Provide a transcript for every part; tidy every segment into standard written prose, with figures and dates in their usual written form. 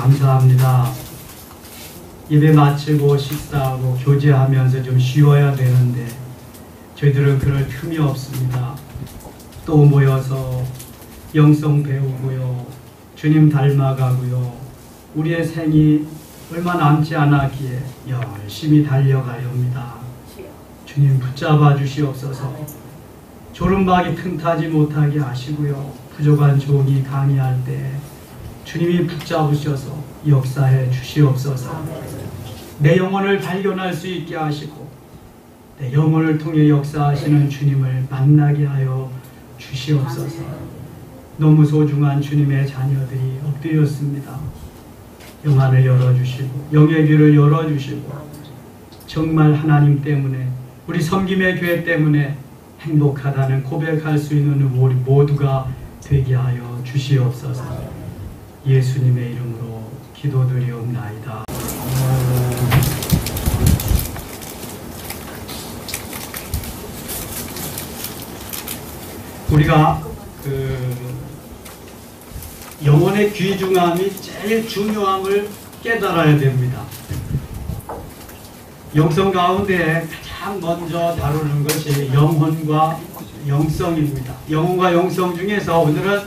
감사합니다. 예배 마치고 식사하고 교제하면서 좀 쉬어야 되는데 저희들은 그럴 틈이 없습니다. 또 모여서 영성 배우고요, 주님 닮아가고요, 우리의 생이 얼마 남지 않았기에 열심히 달려가려 합니다. 주님 붙잡아 주시옵소서. 졸음박이 틈타지 못하게 하시고요, 부족한 종이 강의할 때 주님이 붙잡으셔서 역사해 주시옵소서. 내 영혼을 발견할 수 있게 하시고 내 영혼을 통해 역사하시는 주님을 만나게 하여 주시옵소서. 너무 소중한 주님의 자녀들이 엎드렸습니다. 영안을 열어주시고 영의 귀를 열어주시고 정말 하나님 때문에 우리 섬김의 교회 때문에 행복하다는 고백할 수 있는 우리 모두가 되게 하여 주시옵소서. 예수님의 이름으로 기도드리옵나이다. 우리가 영혼의 귀중함이 제일 중요함을 깨달아야 됩니다. 영성 가운데 가장 먼저 다루는 것이 영혼과 영성입니다. 영혼과 영성 중에서 오늘은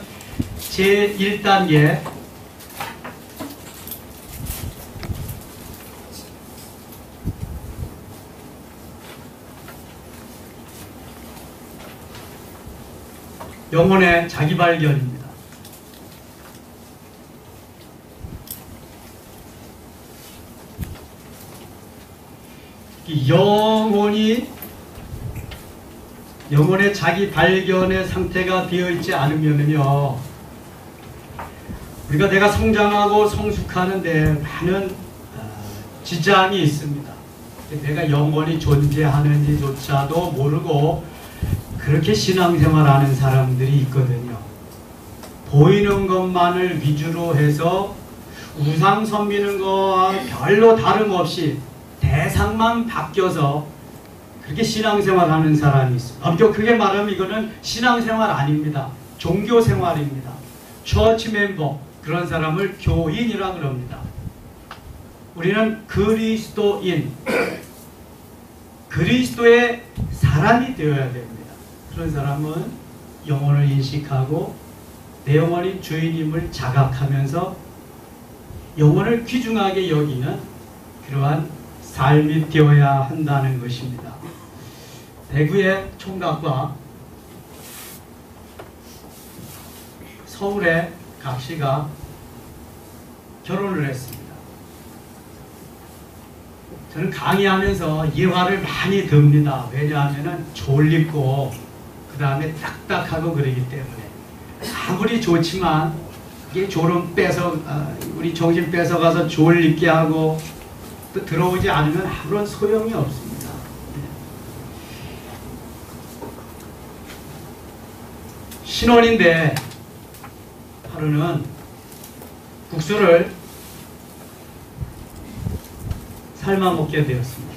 제1단계 영혼의 자기발견입니다. 영혼의 자기발견의 상태가 되어 있지 않으면요, 우리가 내가 성장하고 성숙하는데 많은 지장이 있습니다. 내가 영혼이 존재하는지조차도 모르고 그렇게 신앙생활하는 사람들이 있거든요. 보이는 것만을 위주로 해서 우상 섬기는 거와 별로 다름없이 대상만 바뀌어서 그렇게 신앙생활하는 사람이 있습니다. 엄격하게 말하면 이거는 신앙생활 아닙니다. 종교생활입니다. 처치 멤버, 그런 사람을 교인이라 그럽니다. 우리는 그리스도인, 그리스도의 사람이 되어야 됩니다. 그런 사람은 영혼을 인식하고 내 영혼이 주인임을 자각하면서 영혼을 귀중하게 여기는 그러한 삶이 되어야 한다는 것입니다. 대구의 총각과 서울의 각시가 결혼을 했습니다. 저는 강의하면서 이 화를 많이 듭니다. 왜냐하면 졸리고 그 다음에 딱딱하고 그러기 때문에 아무리 좋지만 이게 졸음 우리 정신 뺏어가서 졸리게 하고 또 들어오지 않으면 아무런 소용이 없습니다. 신혼인데 하루는 국수를 삶아 먹게 되었습니다.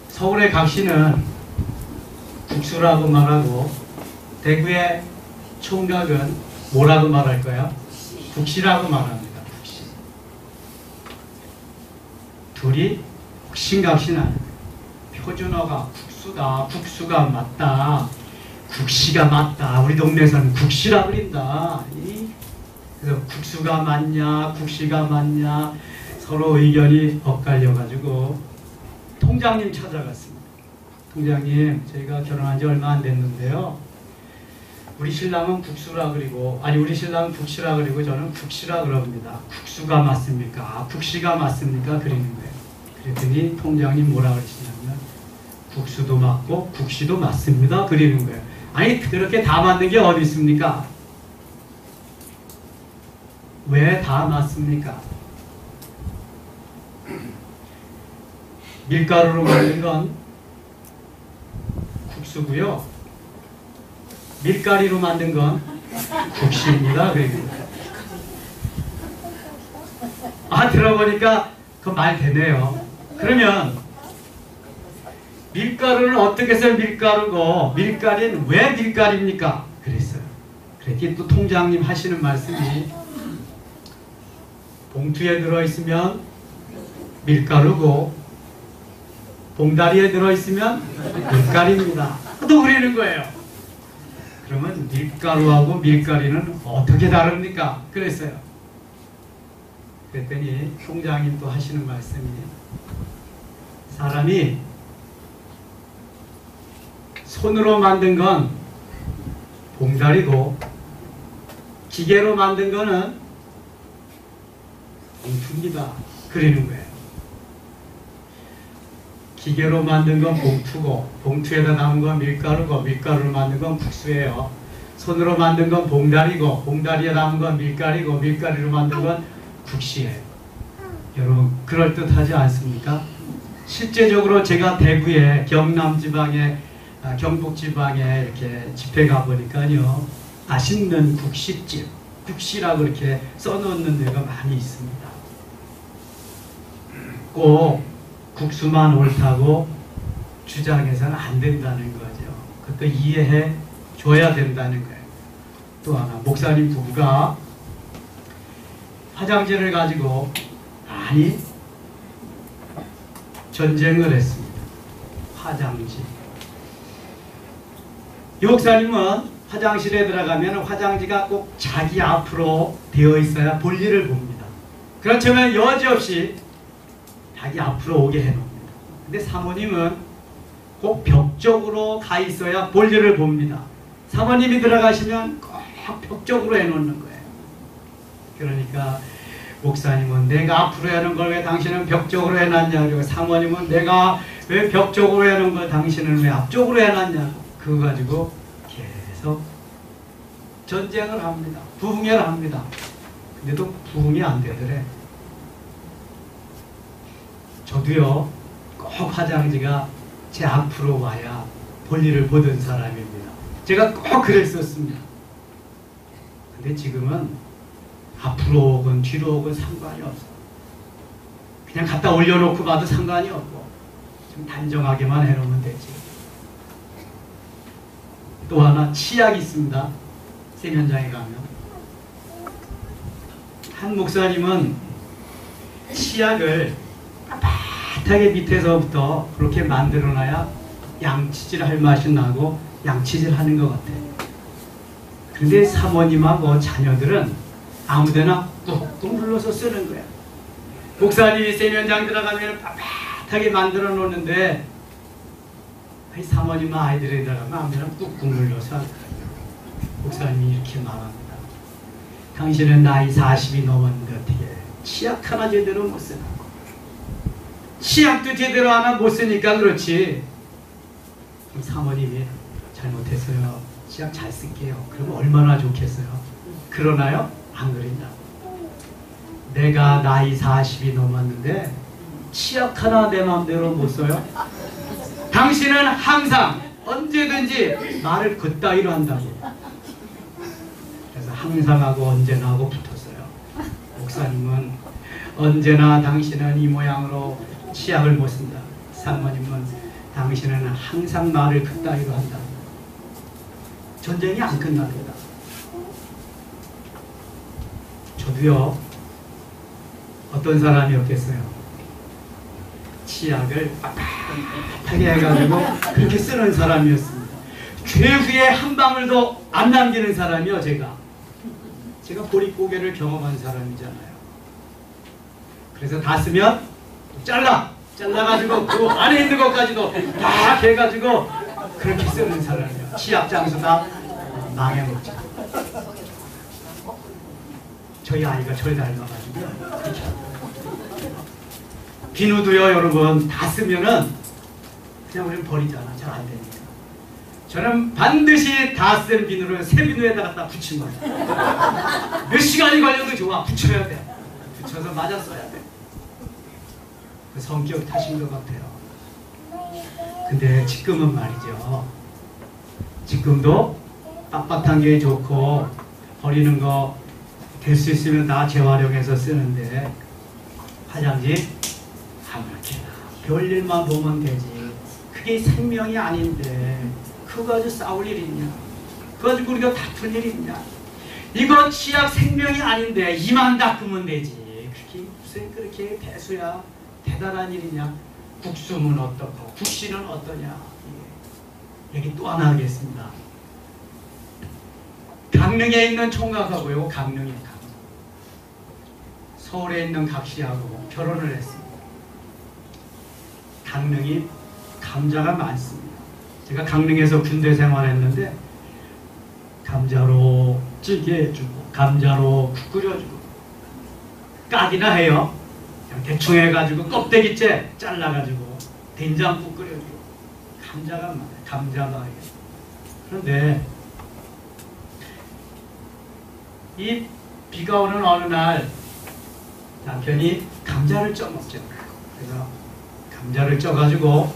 서울의 각시는 국수라고 말하고 대구의 총각은 뭐라고 말할까요? 국시라고 말합니다. 국시. 둘이 국신각신 아니에요. 표준어가 국수다, 국수가 맞다, 국시가 맞다. 우리 동네에서는 국시라 그린다. 그래서 국수가 맞냐, 국시가 맞냐 서로 의견이 엇갈려가지고 통장님 찾아갔습니다. 통장님, 저희가 결혼한 지 얼마 안 됐는데요, 우리 신랑은 국수라 그리고, 우리 신랑은 국시라 그리고 저는 국시라 그럽니다. 국수가 맞습니까? 국시가 맞습니까? 그리는 거예요. 그랬더니 통장님 뭐라 그러시냐면 국수도 맞고 국시도 맞습니다. 그리는 거예요. 아니, 그렇게 다 맞는 게 어디 있습니까? 왜 다 맞습니까? 밀가루로 만든 건 국수고요, 밀가리로 만든 건 국시입니다. 들어보니까 그 말 되네요. 그러면 밀가루는 어떻게 해서 밀가루고 밀가리는 왜 밀가리입니까? 그랬어요. 그랬더니 또 통장님 하시는 말씀이 봉투에 들어있으면 밀가루고 봉다리에 들어있으면 밀가루입니다. 또 그러는 거예요. 그러면 밀가루하고 밀가루는 어떻게 다릅니까? 그랬어요. 그랬더니 통장님 또 하시는 말씀이 사람이 손으로 만든 건 봉다리고 기계로 만든 거는 봉투입니다. 그러는 거예요. 기계로 만든 건 봉투고 봉투에다 담은 건 밀가루고 밀가루로 만든 건 국수예요. 손으로 만든 건 봉다리고 봉다리에 담은 건 밀가루고 밀가루로 만든 건 국시예요. 여러분 그럴듯하지 않습니까? 실제적으로 제가 대구에 경남지방에 경북지방에 이렇게 집회 가보니까요 맛있는 국시집 국시라고 이렇게 써놓는 데가 많이 있습니다. 꼭 국수만 옳다고 주장해서는 안 된다는 거죠. 그것도 이해해 줘야 된다는 거예요. 또 하나 목사님 부부가 화장지를 가지고 많이 전쟁을 했습니다. 화장지. 이 목사님은 화장실에 들어가면 화장지가 꼭 자기 앞으로 되어 있어야 볼일을 봅니다. 그렇지만 여지없이 자기 앞으로 오게 해놓습니다. 근데 사모님은 꼭 벽 쪽으로 가 있어야 볼일을 봅니다. 사모님이 들어가시면 꼭 벽 쪽으로 해놓는 거예요. 그러니까 목사님은 내가 앞으로 해놓은 걸 왜 당신은 벽 쪽으로 해놨냐, 그리고 사모님은 내가 왜 벽 쪽으로 해놓은 걸 당신은 왜 앞쪽으로 해놨냐, 그거 가지고 계속 전쟁을 합니다. 부흥회를 합니다. 근데도 부흥이 안 되더래. 저도요 꼭 화장지가 제 앞으로 와야 볼일을 보던 사람입니다. 제가 꼭 그랬었습니다. 근데 지금은 앞으로 오건 뒤로 오건 상관이 없어. 그냥 갖다 올려놓고 봐도 상관이 없고 좀 단정하게만 해놓으면 되지. 또 하나 치약이 있습니다. 세면장에 가면 한 목사님은 치약을 빳빳하게 밑에서부터 그렇게 만들어놔야 양치질 할 맛이 나고 양치질 하는 것 같아요. 근데 사모님하고 자녀들은 아무데나 꾹꾹 눌러서 쓰는 거야. 목사님이 세면장 들어가면 빳빳하게 만들어 놓는데 사모님과 아이들이 들어가면 아무데나 꾹꾹 눌러서 할 거예요. 목사님이 이렇게 말합니다. 당신은 나이 40이 넘었는데 어떻게 치약 하나 제대로 못 쓰나? 치약도 제대로 하나 못 쓰니까 그렇지. 그럼 사모님이 잘못했어요. 치약 잘 쓸게요. 그러면 얼마나 좋겠어요. 그러나요? 안 그랬냐고. 내가 나이 40이 넘었는데 치약 하나 내 마음대로 못 써요? 당신은 항상 언제든지 말을 그따위로 한다고. 그래서 항상 하고 언제나 하고 붙었어요. 목사님은 언제나 당신은 이 모양으로 치약을 못 쓴다. 사모님은 당신은 항상 말을 그따위로 한다. 전쟁이 안 끝납니다. 저도요 어떤 사람이었겠어요. 치약을 빳빳하게 해가지고 그렇게 쓰는 사람이었습니다. 죄후에 한 방울도 안 남기는 사람이요. 제가 보릿고개를 경험한 사람이잖아요. 그래서 다 쓰면 잘라가지고 그 안에 있는 것까지도 다 해가지고 그렇게 쓰는 사람이에요. 치약 장수가 망해먹죠. 저희 아이가 저를 닮아가지고 비누도요 여러분 다 쓰면은 그냥 우리는 버리잖아. 잘 안 되니까. 저는 반드시 다 쓴 비누를 새 비누에다 갖다 붙인 거예요. 몇 시간이 걸려도 좋아. 붙여야 돼. 붙여서 맞아 써야 돼. 그 성격 탓인 것 같아요. 근데 지금은 말이죠. 지금도 빳빳한 게 좋고 버리는 거 될 수 있으면 다 재활용해서 쓰는데 화장지 아무렇게나 별일만 보면 되지. 그게 생명이 아닌데 그거 가지고 싸울 일이 있냐? 그거 가지고 우리가 다툴 일이 있냐? 이건 치약 생명이 아닌데 이만 닦으면 되지. 그렇게 무슨 그렇게 배수야 대단한 일이냐. 국수는 어떻고 국시는 어떠냐. 얘기 또 하나 하겠습니다. 강릉에 있는 총각하고요. 강릉에 서울에 있는 각시하고 결혼을 했습니다. 강릉이 감자가 많습니다. 제가 강릉에서 군대 생활했는데 감자로 찌개 해주고 감자로 국 끓여주고 까기나 해요. 그냥 대충 해가지고 껍데기째 잘라가지고 된장국 끓여주고 감자가 많아요. 감자가 해요. 그런데 이 비가 오는 어느 날 남편이 감자를 쪄 먹죠. 그래서 감자를 쪄가지고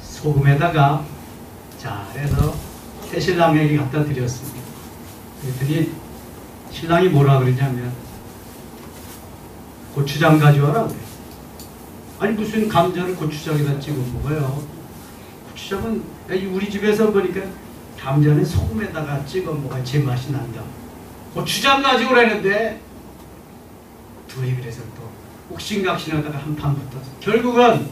소금에다가 잘해서 새신랑에게 갖다 드렸습니다. 그랬더니 신랑이 뭐라 그러냐면 고추장 가져와라 그래. 아니 무슨 감자를 고추장에다 찍어 먹어요. 고추장은 우리 집에서 보니까 감자는 소금에다가 찍어 먹어야 제맛이 난다. 고추장 가지고 그랬는데 둘이 그래서 또 옥신각신하다가 한판 붙어서 결국은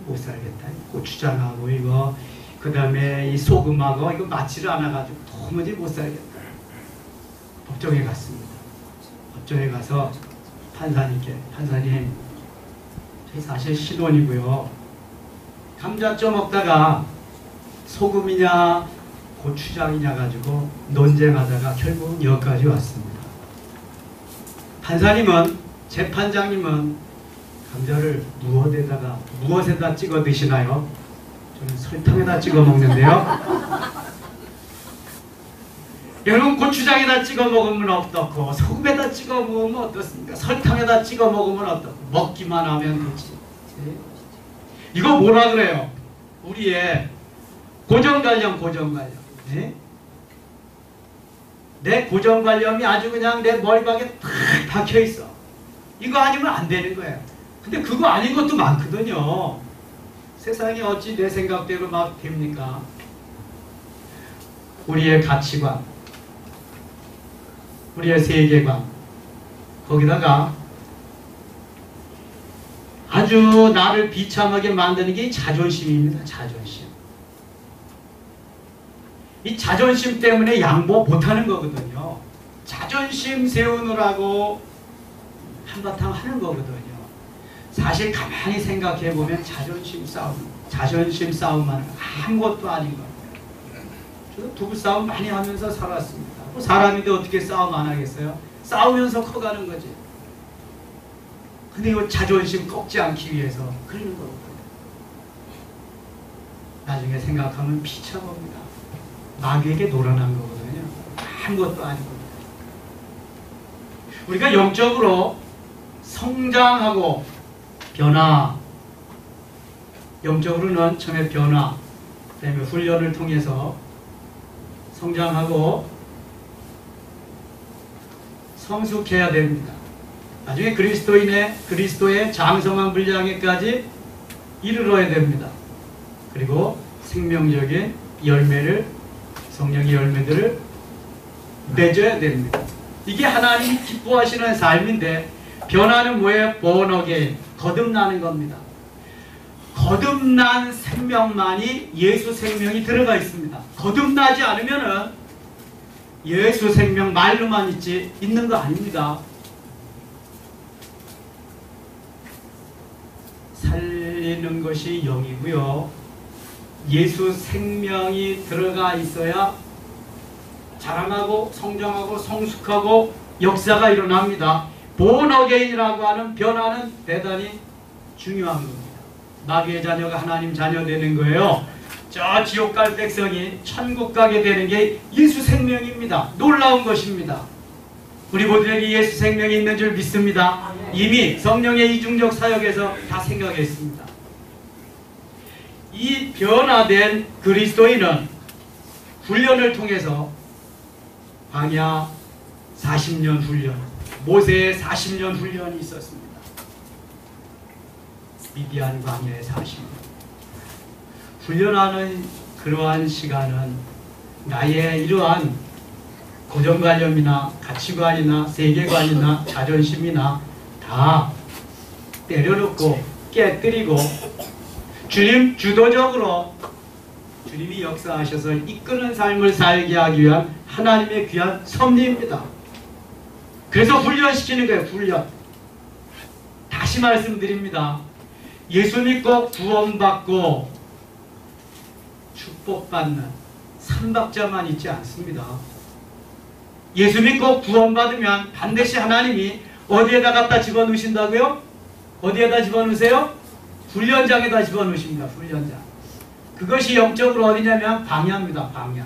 못 살겠다. 고추장하고 이거 그 다음에 이 소금하고 이거 맞지를 않아가지고 도무지 못 살겠다. 법정에 갔습니다. 법정에 가서 판사님께 판사님 저희 사실 신혼이고요. 감자 쪄 먹다가 소금이냐 고추장이냐 가지고 논쟁하다가 결국은 여기까지 왔습니다. 판사님은 재판장님은 감자를 무엇에다 찍어 드시나요? 저는 설탕에다 찍어 먹는데요. 여러분 고추장에다 찍어 먹으면 어떻고 소금에다 찍어 먹으면 어떻습니까? 설탕에다 찍어 먹으면 어떻고 먹기만 하면 되지. 이거 뭐라 그래요? 우리의 고정관념. 네? 내 고정관념이 아주 그냥 내 머리박에 탁 박혀있어. 이거 아니면 안 되는 거예요. 근데 그거 아닌 것도 많거든요. 세상이 어찌 내 생각대로 막 됩니까? 우리의 가치관, 우리의 세계관, 거기다가 아주 나를 비참하게 만드는 게 자존심입니다. 자존심. 이 자존심 때문에 양보 못하는 거거든요. 자존심 세우느라고 한바탕 하는 거거든요. 사실 가만히 생각해 보면 자존심 싸움만 아무것도 아닌 거예요. 저도 부부싸움 많이 하면서 살았습니다. 사람인데 어떻게 싸움 안 하겠어요? 싸우면서 커가는 거지. 근데 이 자존심 꺾지 않기 위해서 그러는 거거든요. 나중에 생각하면 비참합니다. 마귀에게 놀아난 거거든요. 아무것도 아니거든요. 우리가 영적으로 성장하고 변화, 영적으로는 처음에 변화, 그 다음에 훈련을 통해서 성장하고 성숙해야 됩니다. 나중에 그리스도의 장성한 분량에까지 이르러야 됩니다. 그리고 생명적인 열매를, 성령의 열매들을 맺어야 됩니다. 이게 하나님이 기뻐하시는 삶인데, 변화는 뭐예요? born again, 거듭나는 겁니다. 거듭난 생명만이 예수 생명이 들어가 있습니다. 거듭나지 않으면은 예수 생명 말로만 있는 거 아닙니다. 살리는 것이 영이고요. 예수 생명이 들어가 있어야 자라나고 성장하고 성숙하고 역사가 일어납니다. born again이라고 하는 변화는 대단히 중요한 겁니다. 마귀의 자녀가 하나님 자녀 되는 거예요. 저 지옥 갈 백성이 천국 가게 되는 게 예수 생명입니다. 놀라운 것입니다. 우리 모두에게 예수 생명이 있는 줄 믿습니다. 이미 성령의 이중적 사역에서 다 생각했습니다. 이 변화된 그리스도인은 훈련을 통해서 광야 40년 훈련, 모세의 40년 훈련이 있었습니다. 미디안 광야의 40년. 훈련하는 그러한 시간은 나의 이러한 고정관념이나 가치관이나 세계관이나 자존심이나 다 내려놓고 깨뜨리고 주님 주도적으로 주님이 역사하셔서 이끄는 삶을 살게 하기 위한 하나님의 귀한 섭리입니다. 그래서 훈련시키는 거예요. 훈련. 다시 말씀드립니다. 예수 믿고 구원받고 축복받는 삼박자만 있지 않습니다. 예수 믿고 구원받으면 반드시 하나님이 어디에다 갖다 집어넣으신다고요? 어디에다 집어넣으세요? 훈련장에다 집어넣으십니다. 훈련장. 그것이 영적으로 어디냐면 방야입니다. 방야.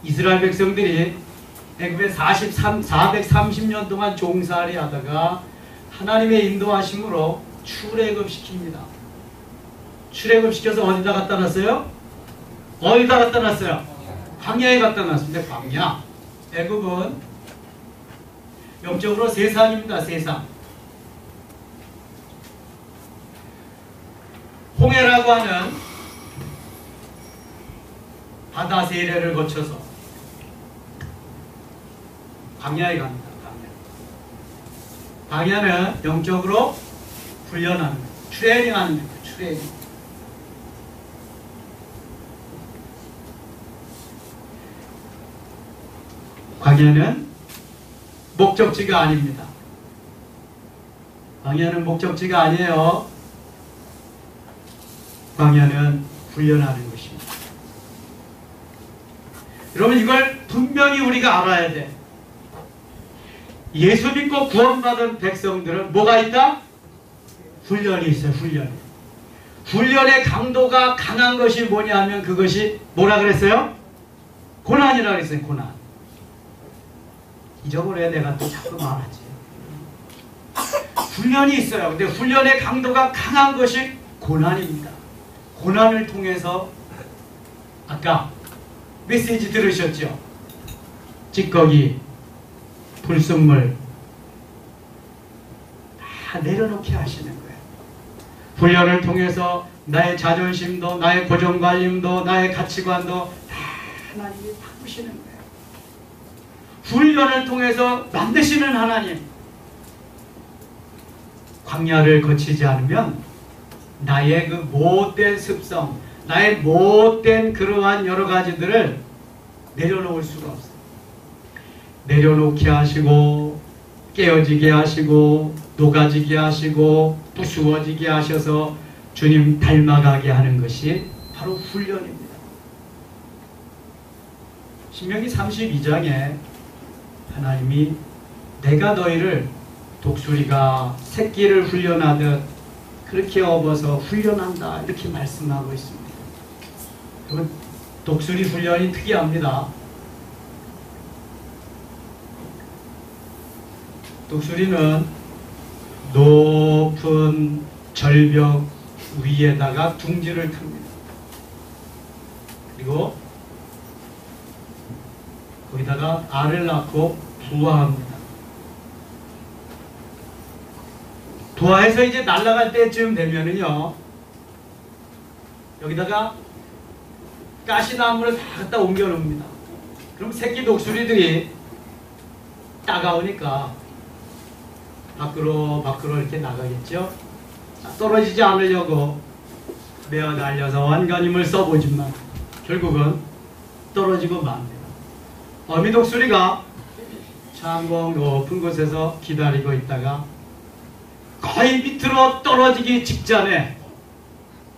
이스라엘 백성들이 애굽에 430년 동안 종살이 하다가 하나님의 인도하심으로 출애굽시킵니다. 출애굽시켜서 어디다 갖다 놨어요? 어디다 갖다 놨어요? 광야에 갖다 놨습니다. 광야. 애굽은 영적으로 세상입니다. 세상. 홍해라고 하는 바다 세례를 거쳐서 광야에 갑니다. 광야. 광야는 영적으로 훈련하는 거예요. 트레이닝하는 거예요. 트레이닝. 광야는 목적지가 아닙니다. 광야는 목적지가 아니에요. 광야는 훈련하는 것입니다. 여러분 이걸 분명히 우리가 알아야 돼. 예수 믿고 구원받은 백성들은 뭐가 있다? 훈련이 있어요. 훈련. 훈련의 강도가 강한 것이 뭐냐 하면 그것이 뭐라 그랬어요? 고난이라 그랬어요. 고난. 잊어버려야 내가 또 자꾸 말하지. 훈련이 있어요. 근데 훈련의 강도가 강한 것이 고난입니다. 고난을 통해서 아까 메시지 들으셨죠? 찌꺼기, 불순물 다 내려놓게 하시는 거예요. 훈련을 통해서 나의 자존심도 나의 고정관념도 나의 가치관도 다 하나님이 바꾸시는 거예요. 훈련을 통해서 만드시는 하나님. 광야를 거치지 않으면 나의 그 못된 습성, 나의 못된 그러한 여러 가지들을 내려놓을 수가 없어요. 내려놓게 하시고 깨어지게 하시고 녹아지게 하시고 부수어지게 하셔서 주님 닮아가게 하는 것이 바로 훈련입니다. 신명기 32장에 하나님이 내가 너희를 독수리가 새끼를 훈련하듯 그렇게 업어서 훈련한다 이렇게 말씀하고 있습니다. 여러분 독수리 훈련이 특이합니다. 독수리는 높은 절벽 위에다가 둥지를 탑니다. 그리고 거기다가 알을 낳고 부화합니다. 부화해서 이제 날아갈 때쯤 되면은요, 여기다가 가시나무를 다 갖다 옮겨 놓습니다. 그럼 새끼 독수리들이 따가우니까 밖으로 이렇게 나가겠죠. 떨어지지 않으려고 매어 달려서 완간 힘을 써보지만 결국은 떨어지고 맙니다. 어미 독수리가 창공 높은 곳에서 기다리고 있다가 거의 밑으로 떨어지기 직전에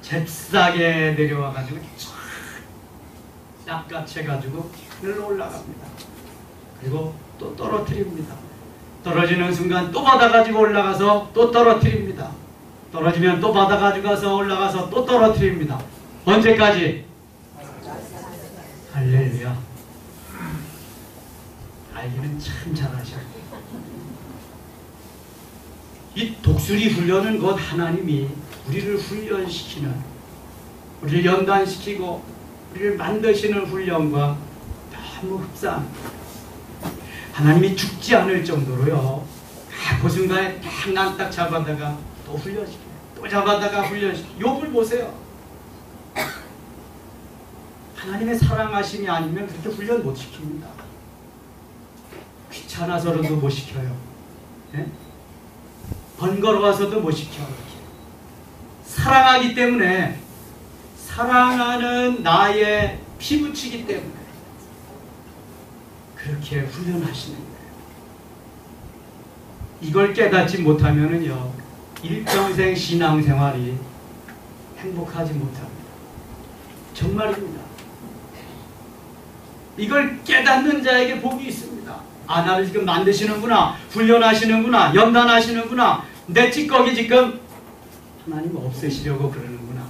잽싸게 내려와가지고 쫙 낚아채가지고 하늘로 올라갑니다. 그리고 또 떨어뜨립니다. 떨어지는 순간 또 받아가지고 올라가서 또 떨어뜨립니다. 떨어지면 또 받아가지고 가서 올라가서 또 떨어뜨립니다. 언제까지? 할렐루야. 알기는 참 잘하셔. 이 독수리 훈련은 곧 하나님이 우리를 훈련시키는, 우리를 연단시키고 우리를 만드시는 훈련과 너무 흡사합니다. 하나님이 죽지 않을 정도로요. 그 순간에 딱 잡아다가 또 훈련시켜요. 또 잡아다가 훈련시켜요. 욥을 보세요. 하나님의 사랑하심이 아니면 그렇게 훈련 못 시킵니다. 귀찮아서라도 못 시켜요. 네? 번거로워서도 못 시켜. 그렇게. 사랑하기 때문에, 사랑하는 나의 피부치기 때문에 그렇게 훈련하시는 거예요. 이걸 깨닫지 못하면은요, 일평생 신앙생활이 행복하지 못합니다. 정말입니다. 이걸 깨닫는 자에게 복이 있습니다. 아, 나를 지금 만드시는구나, 훈련하시는구나, 연단하시는구나, 내 찌꺼기 지금 하나님 없애시려고 그러는구나.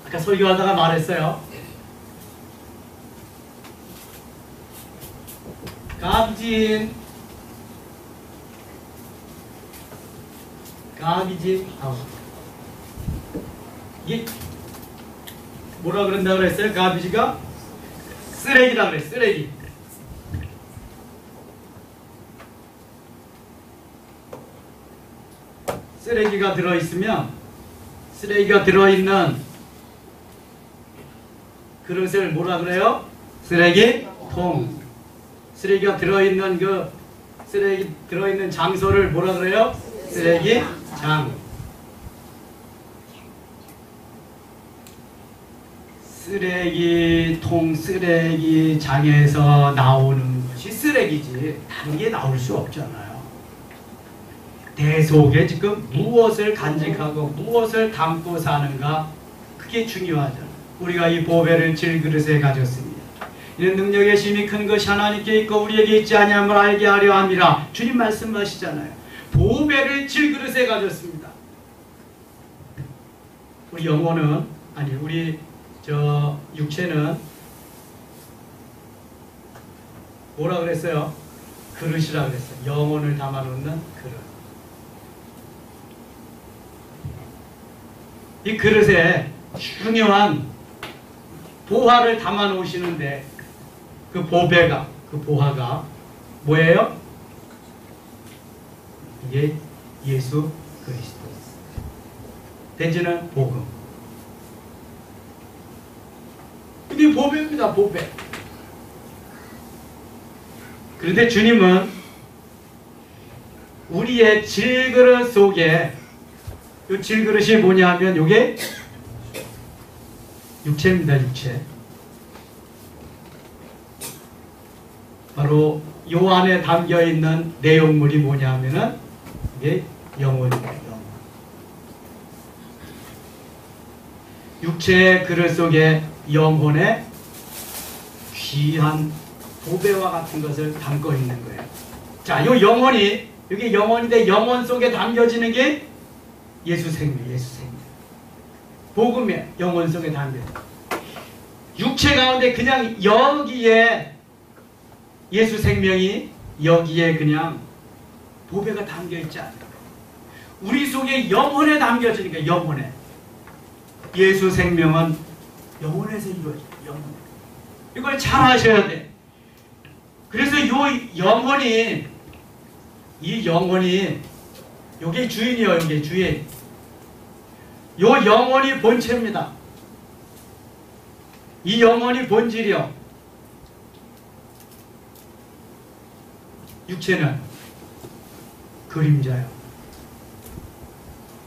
아까 설교하다가 말했어요. 가비진, 이게 뭐라 그런다 그랬어요? 가비지가 쓰레기라 그래. 쓰레기. 쓰레기가 들어있으면, 쓰레기가 들어있는 그릇을 뭐라 그래요? 쓰레기통. 쓰레기가 들어있는 그 쓰레기 들어있는 장소를 뭐라 그래요? 쓰레기장. 쓰레기통, 쓰레기장에서 나오는 것이 쓰레기지 다른 게 나올 수 없잖아요. 내 속에 지금 무엇을 간직하고 무엇을 담고 사는가, 그게 중요하잖아요. 우리가 이 보배를 질그릇에 가졌습니다. 이는 능력의 힘이 큰 것이 하나님께 있고 우리에게 있지 아니함을 알게 하려 함이라. 주님 말씀하시잖아요. 보배를 질그릇에 가졌습니다. 우리 영혼은, 아니 우리 육체는 뭐라 그랬어요? 그릇이라 그랬어요. 영혼을 담아놓는 그릇. 이 그릇에 중요한 보화를 담아 놓으시는데, 그 보배가, 그 보화가 뭐예요? 이게 예수 그리스도. 대지는 복음. 이게 보배입니다. 보배. 그런데 주님은 우리의 질그릇 속에, 이 질그릇이 뭐냐면 이게 육체입니다. 육체. 바로 요 안에 담겨있는 내용물이 뭐냐면은 이게 영혼입니다. 영혼. 육체의 그릇 속에 영혼의 귀한 보배와 같은 것을 담고 있는 거예요. 자, 요 영혼이, 이게 영혼인데 영혼 속에 담겨지는 게 예수 생명, 예수 생명. 복음의 영혼 속에 담겨. 육체 가운데 그냥 여기에 예수 생명이 여기에 그냥 보배가 담겨 있지 않아요. 우리 속에 영혼에 담겨지니까, 영혼에. 예수 생명은 영혼에서 이루어져요. 영혼. 이걸 잘 아셔야 돼. 그래서 이 영혼이 요게 주인이요. 요게 주인. 요 영혼이 본체입니다. 이 영혼이 본질이요. 육체는 그림자요.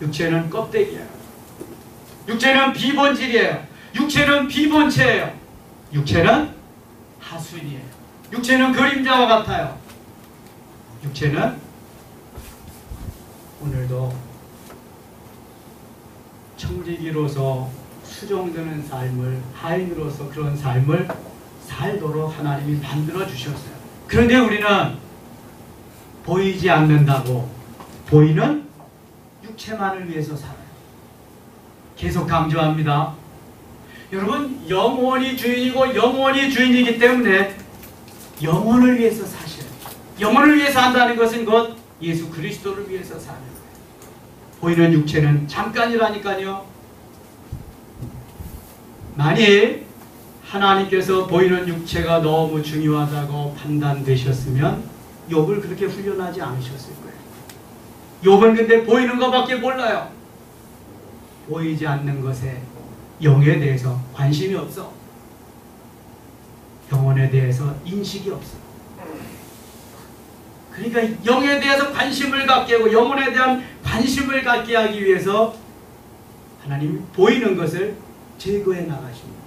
육체는 껍데기예요. 육체는 비본질이에요. 육체는 비본체예요. 육체는 하수인이에요. 육체는 그림자와 같아요. 육체는 오늘도 청지기로서 수종되는 삶을, 하인으로서 그런 삶을 살도록 하나님이 만들어 주셨어요. 그런데 우리는 보이지 않는다고 보이는 육체만을 위해서 살아요. 계속 강조합니다. 여러분, 영혼이 주인이고 영혼이 주인이기 때문에 영혼을 위해서 사셔요. 영혼을 위해서 한다는 것은 곧 예수 그리스도를 위해서 사는 거예요. 보이는 육체는 잠깐이라니까요. 만일 하나님께서 보이는 육체가 너무 중요하다고 판단되셨으면 욥을 그렇게 훈련하지 않으셨을 거예요. 욥은 근데 보이는 것밖에 몰라요. 보이지 않는 것에 영에 대해서 관심이 없어. 영혼에 대해서 인식이 없어요. 그러니까 영에 대해서 관심을 갖게 하고 영혼에 대한 관심을 갖게 하기 위해서 하나님이 보이는 것을 제거해 나가십니다.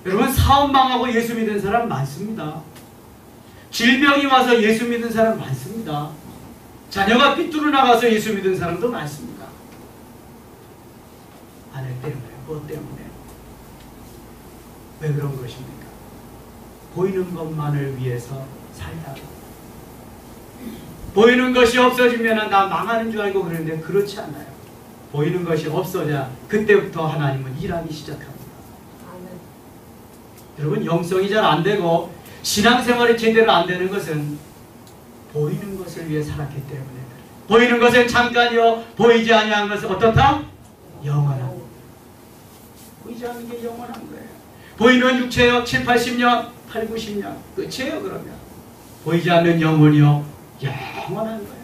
여러분, 사업 망하고 예수 믿은 사람 많습니다. 질병이 와서 예수 믿은 사람 많습니다. 자녀가 삐뚤어 나가서 예수 믿은 사람도 많습니다. 아내 때문에, 뭐 때문에. 왜 그런 것입니까? 보이는 것만을 위해서 살다가 보이는 것이 없어지면 나 망하는 줄 알고 그러는데 그렇지 않아요. 보이는 것이 없어져 그때부터 하나님은 일하기 시작합니다. 여러분, 영성이 잘 안 되고 신앙생활이 제대로 안 되는 것은 보이는 것을 위해 살았기 때문에 그래요. 보이는 것은 잠깐이요 보이지 아니한 것은 어떻다? 영원한. 보이지 않는 게 영원한 거예요. 보이는 육체요 7, 80년, 8, 90년 끝이에요. 그러면 보이지 않는 영혼이요 영원한 거예요.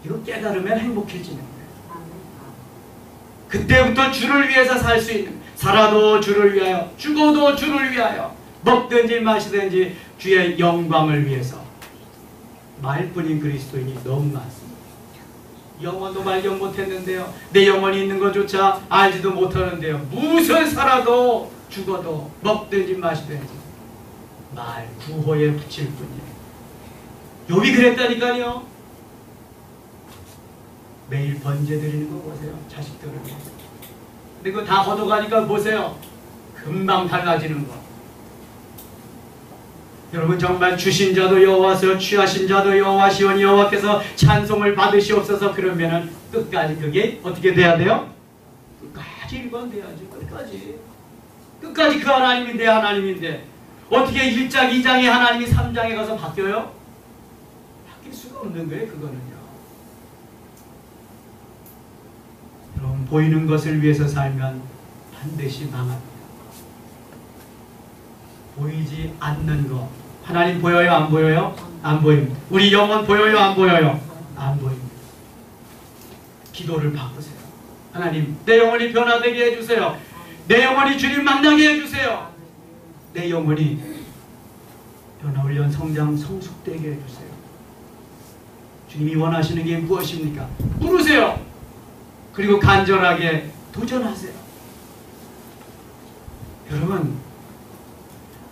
이거 깨달으면 행복해지는 거예요. 그때부터 주를 위해서 살 수 있는, 살아도 주를 위하여, 죽어도 주를 위하여, 먹든지 마시든지 주의 영광을 위해서. 말뿐인 그리스도인이 너무 많습니다. 영혼도 발견 못했는데요, 내 영혼이 있는 것조차 알지도 못하는데요, 무슨 살아도 죽어도 먹든지 마시든지 말 구호에 붙일 뿐이에요. 욥이 그랬다니까요. 매일 번제 드리는 거 보세요. 자식들을 위해서. 근데 그거 다 걷어가니까 보세요. 금방 달라지는 거. 여러분, 정말 주신 자도 여호와시요 취하신 자도 여호와시오니 여호와께서 찬송을 받으시옵소서. 그러면은 끝까지 그게 어떻게 돼야 돼요? 끝까지 일관돼야지. 끝까지 그 하나님인데 하나님인데 어떻게 1장 2장에 하나님이 3장에 가서 바뀌어요? 바뀔 수가 없는 거예요. 그거는요. 여러분, 보이는 것을 위해서 살면 반드시 망합니다. 보이지 않는 것. 하나님 보여요? 안 보여요? 안 보입니다. 우리 영혼 보여요? 안 보여요? 안 보입니다. 기도를 바꾸세요. 하나님, 내 영혼이 변화되게 해주세요. 내 영혼이 주님 만나게 해주세요. 내 영혼이 변화훈련 성장 성숙되게 해주세요. 주님이 원하시는 게 무엇입니까? 물으세요. 그리고 간절하게 도전하세요. 여러분,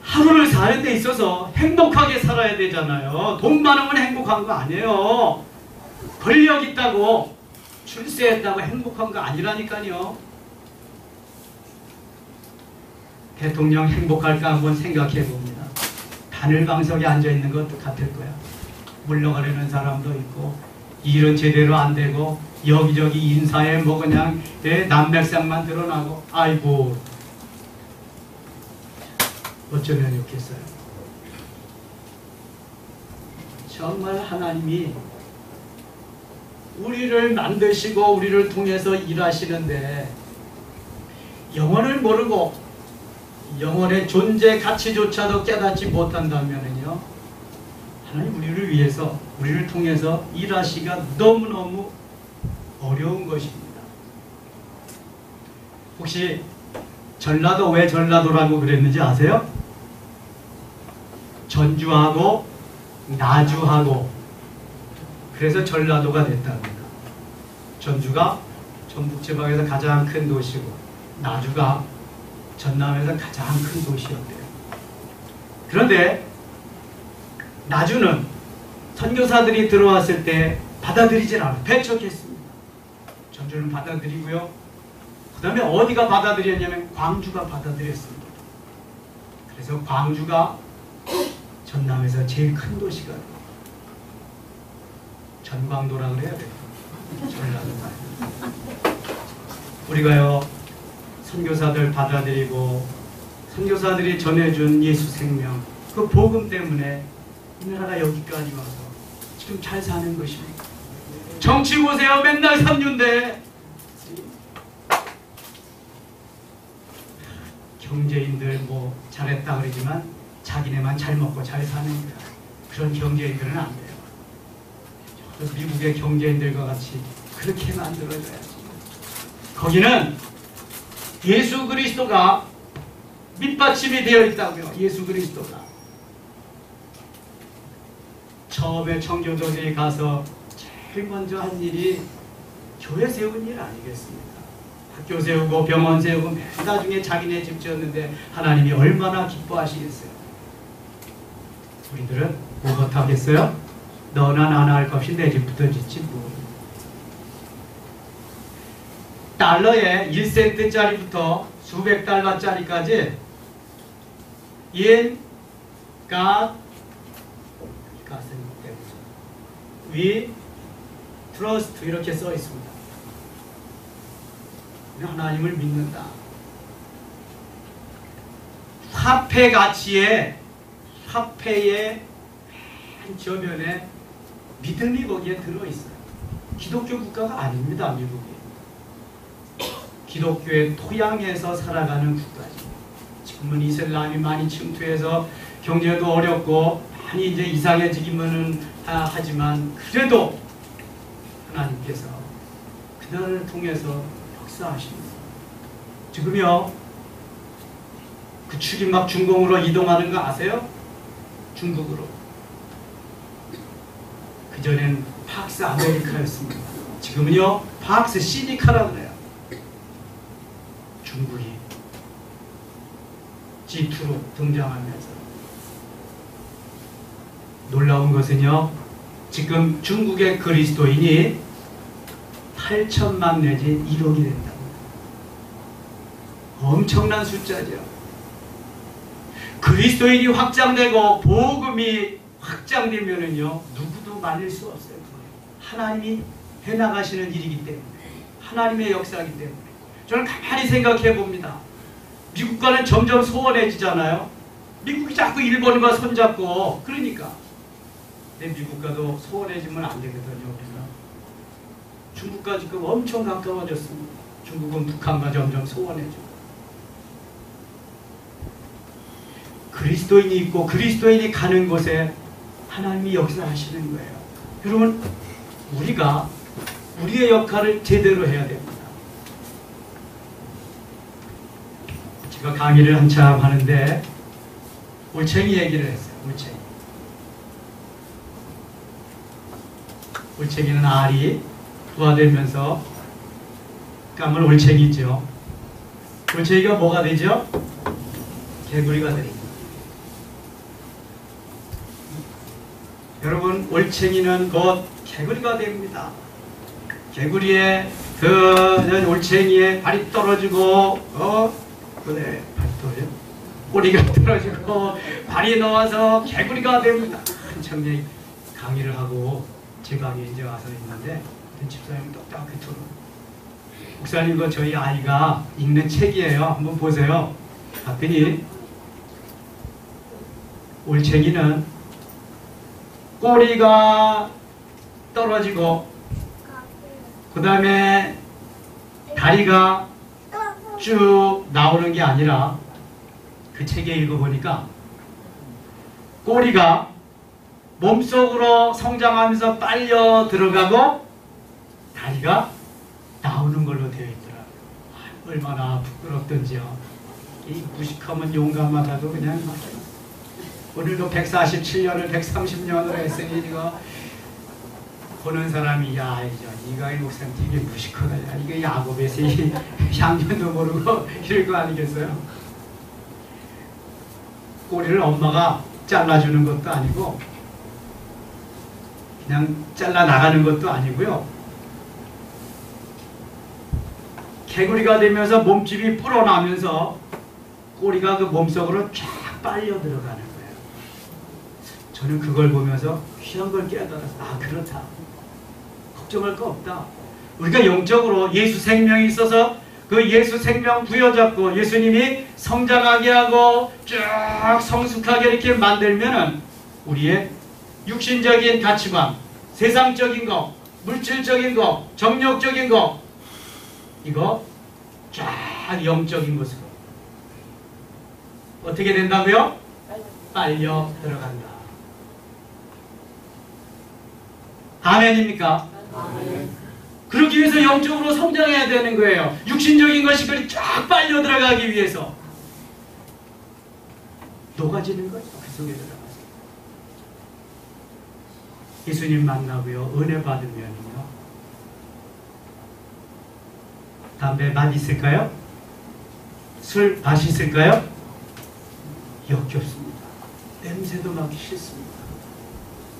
하루를 사는 데 있어서 행복하게 살아야 되잖아요. 돈 많으면 행복한 거 아니에요. 권력 있다고, 출세했다고 행복한 거 아니라니까요. 대통령 행복할까 한번 생각해 봅니다. 바늘방석에 앉아있는 것도 같을 거야. 물러가려는 사람도 있고, 일은 제대로 안 되고, 여기저기 인사에 뭐 그냥 남맥상만 드러나고, 아이고, 어쩌면 좋겠어요. 정말 하나님이 우리를 만드시고 우리를 통해서 일하시는데 영혼을 모르고 영혼의 존재 가치조차도 깨닫지 못한다면요, 하나님 우리를 위해서, 우리를 통해서 일하시기가 너무너무 어려운 것입니다. 혹시 전라도 왜 전라도라고 그랬는지 아세요? 전주하고 나주하고 그래서 전라도가 됐답니다. 전주가 전북지방에서 가장 큰 도시고 나주가 전남에서 가장 큰 도시였대요. 그런데 나주는 선교사들이 들어왔을 때 받아들이질 않아요. 배척했습니다. 전주는 받아들이고요. 그 다음에 어디가 받아들였냐면 광주가 받아들였습니다. 그래서 광주가 전남에서 제일 큰 도시가 돼요. 전광도라 그래야 돼요. 전라도가. 우리가요, 선교사들 받아들이고 선교사들이 전해준 예수 생명, 그 복음 때문에 이 나라가 여기까지 와서 지금 잘 사는 것입니다. 정치 보세요. 맨날 삼류인데 경제인들 뭐 잘했다 그러지만 자기네만 잘 먹고 잘 사는 거야. 그런 경제인들은 안 돼요. 미국의 경제인들과 같이 그렇게 만들어져야지. 거기는 예수 그리스도가 밑받침이 되어 있다고요. 예수 그리스도가. 처음에 청교도에 가서 제일 먼저 한 일이 교회 세운 일 아니겠습니까? 학교 세우고 병원 세우고 맨 나중에 자기네 집 지었는데 하나님이 얼마나 기뻐하시겠어요? 우리들은 뭐 못하겠어요? 너나 나나 할 것 없이 내 집부터 짓지 뭐. 달러에 1센트짜리부터 수백 달러짜리까지 in God we trust 이렇게 써 있습니다. 하나님을 믿는다. 화폐 가치에 화폐의 맨 저면에 믿음이 거기에 들어있어요. 기독교 국가가 아닙니다. 미국이. 기독교의 토양에서 살아가는 국가죠. 지금은 이슬람이 많이 침투해서 경제도 어렵고 많이 이제 이상해지기는 하지만 그래도 하나님께서 그들을 통해서 역사하십니다. 지금요 그 출입막 중공으로 이동하는 거 아세요? 중국으로. 그전엔 팍스 아메리카였습니다. 지금은요 팍스 시니카라고 그래요. 중국이 G2로 등장하면서 놀라운 것은요 지금 중국의 그리스도인이 8천만 내지 1억이 된다. 엄청난 숫자죠. 그리스도인이 확장되고 복음이 확장되면은요 누구도 말릴 수 없어요. 하나님이 해나가시는 일이기 때문에, 하나님의 역사이기 때문에. 저는 가만히 생각해 봅니다. 미국과는 점점 소원해지잖아요. 미국이 자꾸 일본과 손잡고 그러니까 근데 미국과도 소원해지면 안 되거든요. 우리가 중국과 지금 엄청 가까워졌습니다. 중국은 북한과 점점 소원해지고 그리스도인이 있고 그리스도인이 가는 곳에 하나님이 역사하시는 거예요. 여러분 우리가 우리의 역할을 제대로 해야 됩니다. 제가 강의를 한참 하는데 올챙이 얘기를 했어요. 올챙이. 올챙이는 알이 부화되면서 까만 올챙이죠. 올챙이가 뭐가 되죠? 개구리가 됩니다. 여러분 올챙이는 곧 개구리가 됩니다. 개구리의 그 올챙이에 발이 떨어지고 그래 발이 떨어져? 꼬리가 떨어지고 발이 나와서 개구리가 됩니다. 한참 강의를 하고 제 방에 이제 와서 있는데 집사님이 똑딱히 들어. 목사님 이거 저희 아이가 읽는 책이에요. 한번 보세요. 봤더니 올챙이는 꼬리가 떨어지고 그 다음에 다리가 쭉 나오는 게 아니라 그 책에 읽어보니까 꼬리가 몸속으로 성장하면서 빨려 들어가고 다리가 나오는 걸로 되어 있더라고요. 얼마나 부끄럽던지요. 이 무식하면 용감하다도 그냥 막 오늘도 147년을 130년을 했으니 이거 보는 사람이 야 이가희 목사님 되게 무식하다. 야, 이거 야곱에서 향년도 모르고 이럴 거 아니겠어요? 꼬리를 엄마가 잘라주는 것도 아니고 그냥 잘라 나가는 것도 아니고요. 개구리가 되면서 몸집이 불어나면서 꼬리가 그 몸속으로 쫙 빨려 들어가는 거예요. 저는 그걸 보면서 귀한 걸 깨달아서 아 그렇다. 걱정할 거 없다. 우리가 영적으로 예수 생명이 있어서 그 예수 생명 부여잡고 예수님이 성장하게 하고 쭉 성숙하게 이렇게 만들면은 우리의 육신적인 가치관, 세상적인 거, 물질적인 거, 정욕적인 거 이거 쫙 영적인 것으로 어떻게 된다고요? 빨려 들어간다. 아멘입니까? 아멘. 그러기 위해서 영적으로 성장해야 되는 거예요. 육신적인 것이 그리 쫙 빨려 들어가기 위해서. 녹아지는 거죠. 그 속에 들어가서. 예수님 만나고요. 은혜 받으면요. 담배 맛 있을까요? 술 맛있을까요? 역겹습니다. 냄새도 맡기 싫습니다.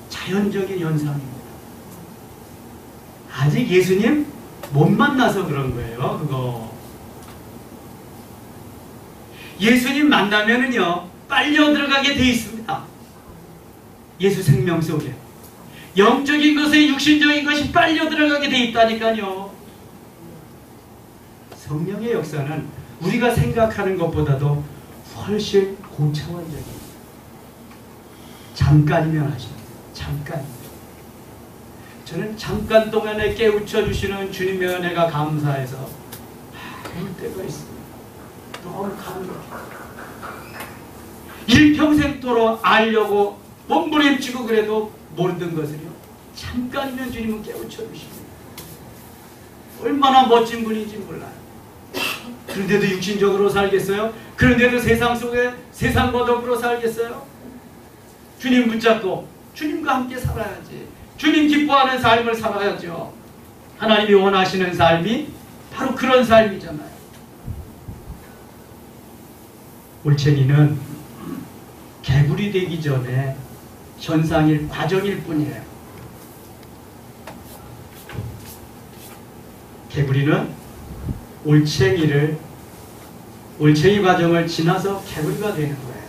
자연적인 현상입니다. 아직 예수님 못 만나서 그런 거예요. 그거. 예수님 만나면은요, 빨려 들어가게 돼 있습니다. 예수 생명 속에. 영적인 것에 육신적인 것이 빨려 들어가게 돼 있다니까요. 성령의 역사는 우리가 생각하는 것보다도 훨씬 고차원적입니다. 잠깐이면 하십니다. 잠깐. 저는 잠깐 동안에 깨우쳐 주시는 주님의 은혜가 감사해서 울 때가 있습니다. 너무 감사합니다. 일평생도록 알려고 몸부림치고 그래도 모르던 것을요, 잠깐이면 주님은 깨우쳐 주십니다. 얼마나 멋진 분인지 몰라요. 그런데도 육신적으로 살겠어요? 그런데도 세상 속에 세상 거덕으로 살겠어요? 주님 붙잡고 주님과 함께 살아야지. 주님 기뻐하는 삶을 살아야죠. 하나님이 원하시는 삶이 바로 그런 삶이잖아요. 올챙이는 개구리 되기 전에 현상일 과정일 뿐이에요. 개구리는 올챙이 과정을 지나서 개구리가 되는 거예요.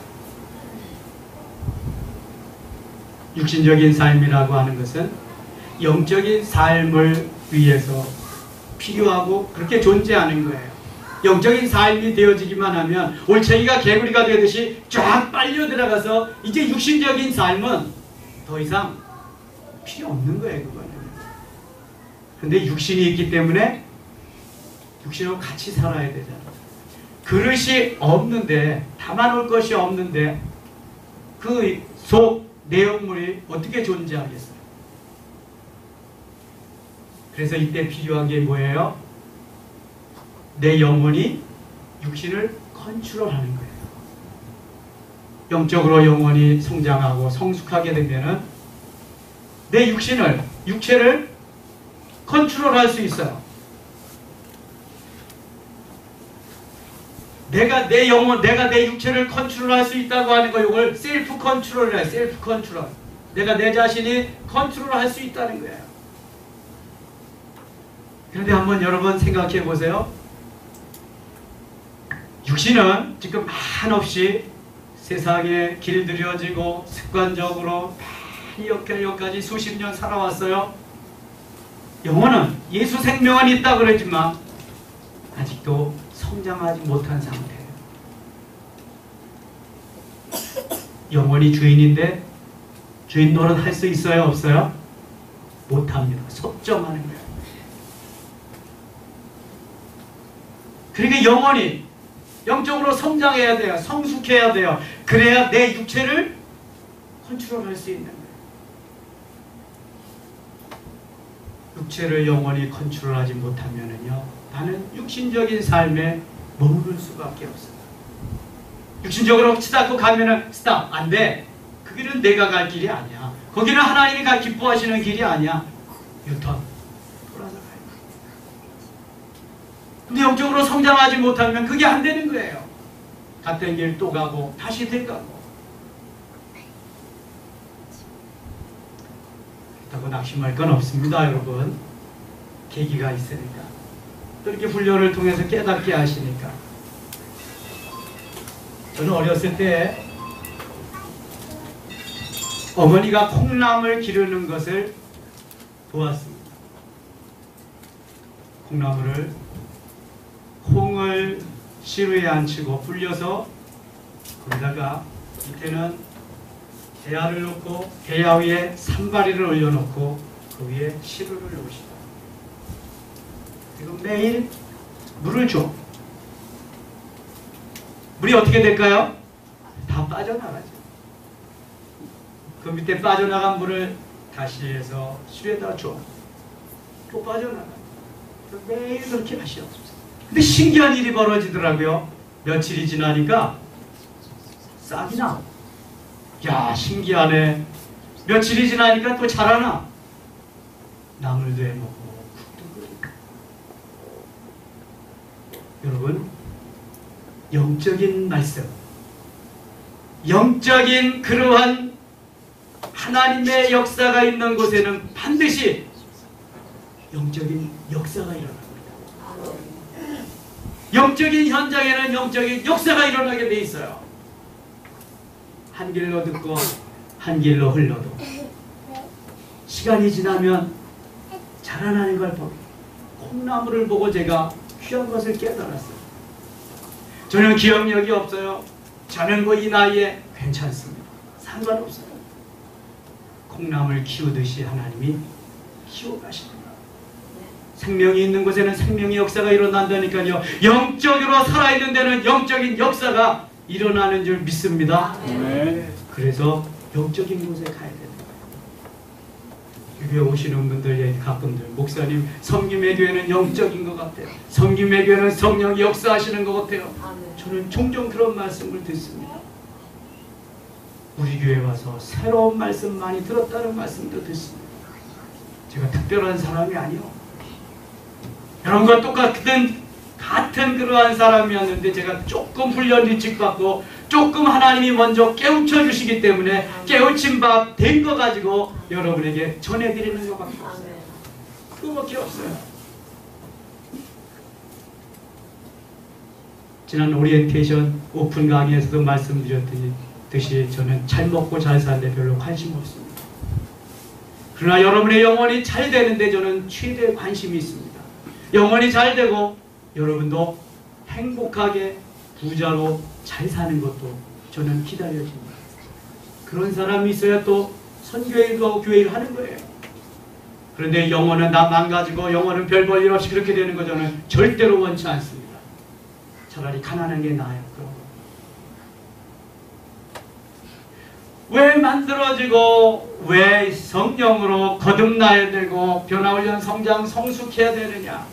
육신적인 삶이라고 하는 것은 영적인 삶을 위해서 필요하고 그렇게 존재하는 거예요. 영적인 삶이 되어지기만 하면 올챙이가 개구리가 되듯이 쫙 빨려 들어가서 이제 육신적인 삶은 더 이상 필요 없는 거예요. 그거는. 근데 육신이 있기 때문에 육신하고 같이 살아야 되잖아요. 그릇이 없는데, 담아놓을 것이 없는데 그 속 내용물이 어떻게 존재하겠어요? 그래서 이때 필요한 게 뭐예요? 내 영혼이 육신을 컨트롤하는 거예요. 영적으로 영혼이 성장하고 성숙하게 되면은 내 육체를 컨트롤할 수 있어요. 내가 내 육체를 컨트롤할 수 있다고 하는 거, 이걸 셀프 컨트롤이에요. 셀프 컨트롤. 내가 내 자신이 컨트롤할 수 있다는 거예요. 그런데 한번 여러분 생각해 보세요. 육신은 지금 한없이 세상에 길들여지고 습관적으로 많이 여기까지 수십 년 살아왔어요. 영혼은 예수 생명은 있다 그랬지만 아직도 성장하지 못한 상태예요. 영혼이 주인인데 주인 노릇 할 수 있어요? 없어요? 못합니다. 섭정하는 거예요. 그러니까 영혼이 영적으로 성장해야 돼요. 성숙해야 돼요. 그래야 내 육체를 컨트롤할 수 있는 거예요. 육체를 영원히 컨트롤하지 못하면은요, 나는 육신적인 삶에 머무를 수밖에 없어요. 육신적으로 치닫고 가면은 스탑, 안 돼. 그 길은 내가 갈 길이 아니야. 거기는 하나님이 기뻐하시는 길이 아니야. 유턴, 돌아서 가요. 근데 영적으로 성장하지 못하면 그게 안 되는 거예요. 갔던 길 또 가고 다시 되가고. 그렇다고 낙심할 건 없습니다, 여러분. 계기가 있으니까. 또 이렇게 훈련을 통해서 깨닫게 하시니까. 저는 어렸을 때 어머니가 콩나물 기르는 것을 보았습니다. 콩나물을 콩을 시루에 앉히고 불려서 거기다가 밑에는 대야를 놓고 대야 위에 산바리를 올려놓고 그 위에 시루를 놓으시다. 그리고 매일 물을 줘. 물이 어떻게 될까요? 다 빠져나가죠. 그 밑에 빠져나간 물을 다시 해서 시루에다 줘. 또 빠져나가요. 매일 그렇게 하셔. 근데 신기한 일이 벌어지더라고요. 며칠이 지나니까 싹이 나. 야, 신기하네. 며칠이 지나니까 또 자라나. 나물도 해먹고 국도 끓이고. 여러분, 영적인 말씀, 영적인 그러한 하나님의 역사가 있는 곳에는 반드시 영적인 역사가 일어납니다. 영적인 현장에는 영적인 역사가 일어나게 돼 있어요. 한 길로 듣고 한 길로 흘러도 시간이 지나면 자라나는 걸 보고, 콩나물을 보고 제가 귀한 것을 깨달았어요. 저는 기억력이 없어요. 저는 이 나이에 괜찮습니다. 상관없어요. 콩나물 키우듯이 하나님이 키워가십니다. 생명이 있는 곳에는 생명의 역사가 일어난다니까요. 영적으로 살아있는 데는 영적인 역사가 일어나는 줄 믿습니다. 네. 그래서 영적인 곳에 가야 됩니다. 교회 오시는 분들, 가끔들 목사님 섬김의 교회는 영적인 것 같아요. 섬김의 교회는 성령이 역사하시는 것 같아요. 저는 종종 그런 말씀을 듣습니다. 우리 교회 와서 새로운 말씀 많이 들었다는 말씀도 듣습니다. 제가 특별한 사람이 아니요. 여러분과 같은 그러한 사람이었는데 제가 조금 훈련 일찍 받고 조금 하나님이 먼저 깨우쳐 주시기 때문에 깨우친 바 된 거 가지고 여러분에게 전해드리는 것밖에 없어요. 그거밖에 없어요. 지난 오리엔테이션 오픈 강의에서도 말씀드렸듯이 저는 잘 먹고 잘 사는데 별로 관심 없습니다. 그러나 여러분의 영혼이 잘 되는데 저는 최대 관심이 있습니다. 영혼이 잘 되고 여러분도 행복하게 부자로 잘 사는 것도 저는 기다려집니다. 그런 사람이 있어야 또 선교회도 하고 교회를 하는 거예요. 그런데 영혼은 나 망가지고 영혼은 별 볼 일 없이 그렇게 되는 거 저는 절대로 원치 않습니다. 차라리 가난한 게 나아요. 그런 거. 왜 만들어지고 왜 성령으로 거듭나야 되고 변화훈련 성장 성숙해야 되느냐?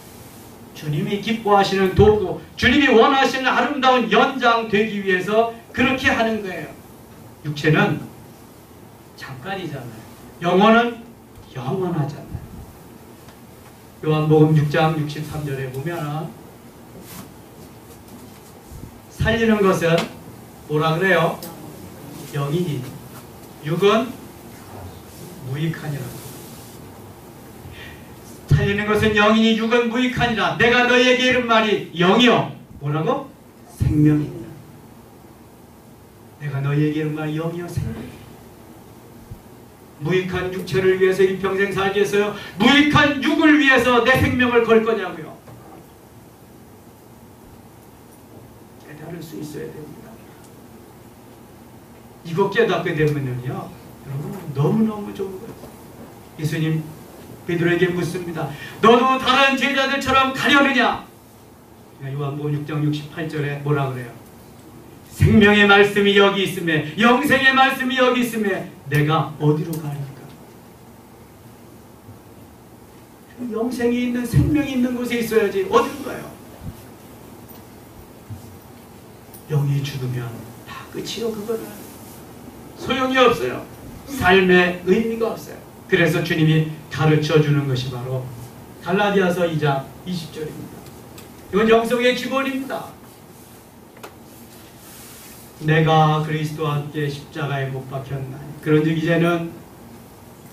주님이 기뻐하시는 도구, 주님이 원하시는 아름다운 연장 되기 위해서 그렇게 하는 거예요. 육체는 잠깐이잖아요. 영혼은 영원하잖아요. 요한복음 6장 63절에 보면 살리는 것은 뭐라 그래요? 영이니 육은 무익하니라. 살리는 것은 영이니 육은 무익하니라. 내가 너희에게 이른 말이 영이요. 뭐라고? 생명이니라. 내가 너희에게 이른 말이 영이요 생명. 무익한 육체를 위해서 이 평생 살겠어요? 무익한 육을 위해서 내 생명을 걸 거냐고요? 깨달을 수 있어야 됩니다. 이거 깨닫게 되면요, 여러분 너무너무 좋은 거예요. 예수님 베드로에게 묻습니다. 너도 다른 제자들처럼 가려느냐? 요한복음 6장 68절에 뭐라 그래요? 생명의 말씀이 여기 있음에 영생의 말씀이 여기 있음에 내가 어디로 가리까? 영생이 있는 생명이 있는 곳에 있어야지 어디로 가요? 영이 죽으면 다 끝이요. 그거는 소용이 없어요. 삶의 의미가 없어요. 그래서 주님이 가르쳐주는 것이 바로 갈라디아서 2장 20절입니다. 이건 영성의 기본입니다. 내가 그리스도와 함께 십자가에 못 박혔나니 그런즉 이제는